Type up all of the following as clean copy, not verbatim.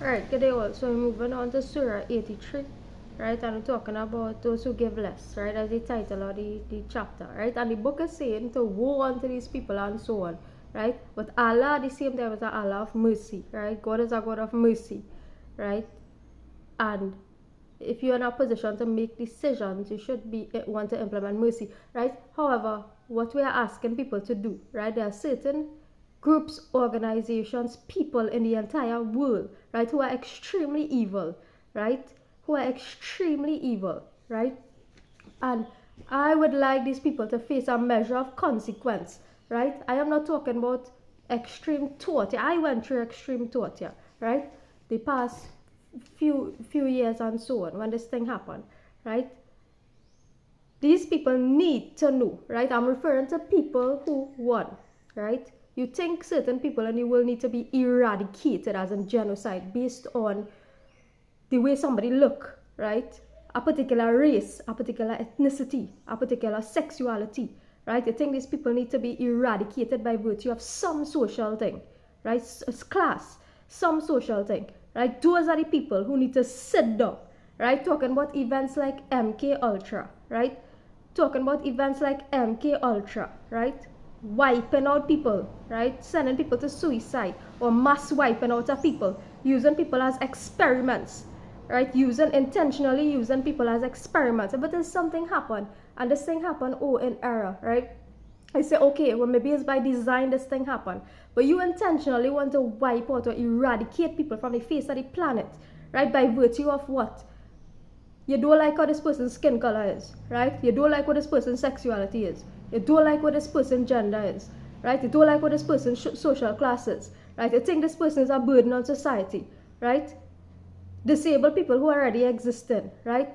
Alright, good day all. So we're moving on to Surah 83, right? And we're talking about those who give less, right? As the title of the chapter, right? And the book is saying to woe unto these people and so on, right? But Allah, at the same time, is an Allah of mercy, right? God is a God of mercy, right? And if you're in a position to make decisions, you should be want to implement mercy, right? However, what we are asking people to do, right? There are certain groups, organizations, people in the entire world, right, who are extremely evil, right? Who are extremely evil, right? And I would like these people to face a measure of consequence, right? I am not talking about extreme torture. I went through extreme torture, right? The past few years and so on when this thing happened, right? These people need to know, right? I'm referring to people who won, right? You think certain people in the world need to be eradicated as in genocide based on the way somebody look, right? A particular race, a particular ethnicity, a particular sexuality, right? You think these people need to be eradicated by virtue of some social thing, right? Class, some social thing, right? Those are the people who need to sit down, right? Talking about events like MK Ultra, right? Talking about events like MK Ultra, right? Wiping out people, right? Sending people to suicide or mass wiping out of people, using people as experiments, right? Intentionally using people as experiments. But then something happened, and this thing happened, in error, right? I say, okay, well, maybe it's by design this thing happened. But you intentionally want to wipe out or eradicate people from the face of the planet, right? By virtue of what? You don't like how this person's skin color is, right? You don't like what this person's sexuality is. You don't like what this person's gender is, right? You don't like what this person's social class is, right? You think this person is a burden on society, right? Disabled people who already existing, right?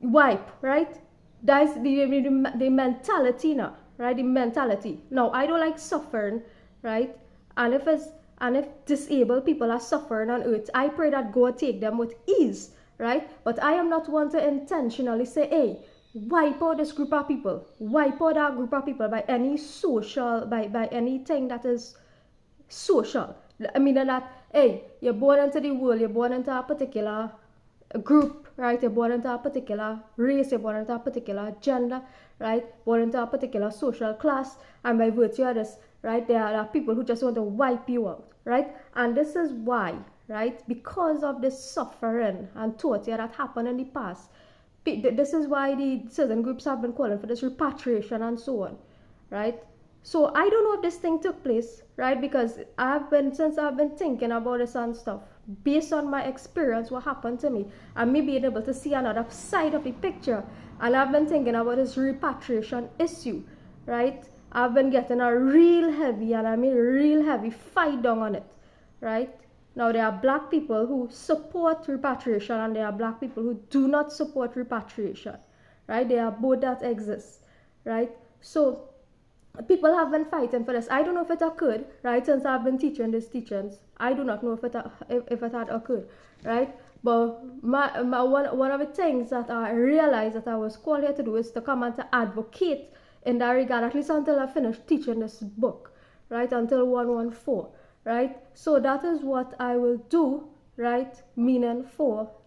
Wipe, right? That's the mentality now, right? The mentality. Now, I don't like suffering, right? And if disabled people are suffering on earth, I pray that God take them with ease, right? But I am not one to intentionally say, hey, wipe out this group of people, wipe out that group of people by any social, by anything that is social. I mean that, hey, you're born into the world, you're born into a particular group, right? You're born into a particular race, you're born into a particular gender, right? Born into a particular social class, and by virtue of this, right, there are people who just want to wipe you out, right? And this is why, right? Because of this suffering and torture that happened in the past, this is why the certain groups have been calling for this repatriation and so on, right? So I don't know if this thing took place, right? Because since I've been thinking about this and stuff, based on my experience, what happened to me, and me being able to see another side of the picture, and I've been thinking about this repatriation issue, right? I've been getting a real heavy, and I mean real heavy fight down on it, right? Now there are black people who support repatriation, and there are black people who do not support repatriation, right? There are both that exist, right? So people have been fighting for this. I don't know if it occurred, right? Since I've been teaching these teachings, I do not know if it had occurred, right? But one of the things that I realized that I was called here to do is to come and to advocate in that regard, at least until I finish teaching this book, right? Until 114, right? So that is what I will do, right? Meaning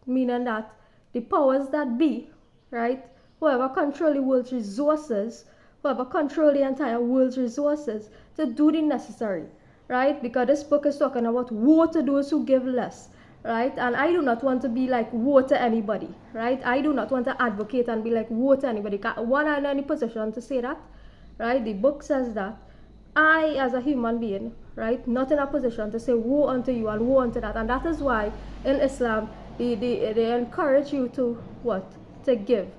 that the powers that be, right? Whoever control the world's resources, whoever control the entire world's resources, to do the necessary, right? Because this book is talking about woe to those who give less, right? And I do not want to be like woe to anybody, right? I do not want to advocate and be like woe to anybody. One, I'm in any position to say that, right? The book says that. I, as a human being, right, not in a position to say woe unto you and woe unto that. And that is why in Islam, they encourage you to what? To give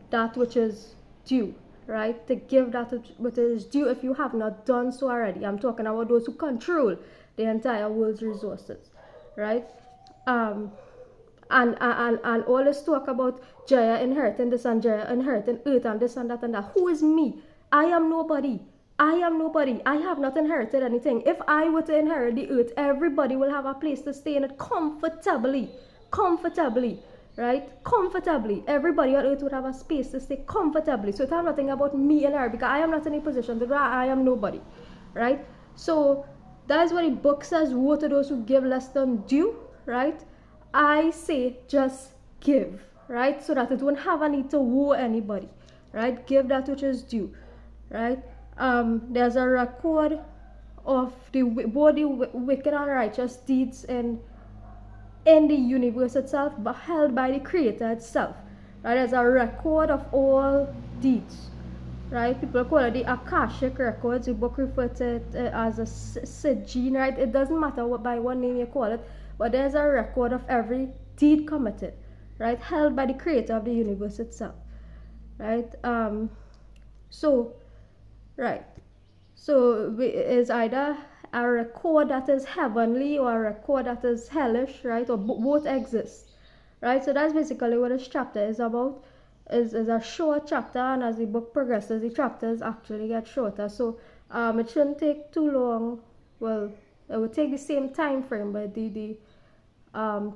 that which is due, right? To give that which is due if you have not done so already. I'm talking about those who control the entire world's resources, right? And all this talk about Jaya inheriting this and Jaya inheriting earth and this and that and that. Who is me? I am nobody. I am nobody. I have not inherited anything. If I were to inherit the earth, everybody will have a place to stay in it comfortably, right? Comfortably. Everybody on earth would have a space to stay comfortably. So it's not nothing about me and her, because I am not in a position to do that. I am nobody, right? So that is what the book says, woe to those who give less than due, right? I say just give, right? So that it won't have a need to woe anybody, right? Give that which is due, right? There's a record of both the wicked and righteous deeds in the universe itself, but held by the Creator itself, right? There's a record of all deeds, right? People call it the Akashic records. The book refers to it as a Sijin, right? It doesn't matter by what name you call it, but there's a record of every deed committed, right? Held by the Creator of the universe itself, right? So, right. So is either a record that is heavenly or a record that is hellish, right? Or both exist, right? So that's basically what this chapter is about. Is a short chapter, and as the book progresses, the chapters actually get shorter. So it shouldn't take too long. Well, it would take the same time frame, but the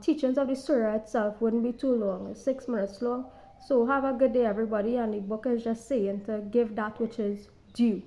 teachings of the surah itself wouldn't be too long. It's 6 minutes long. So have a good day, everybody. And the book is just saying to give that which is due.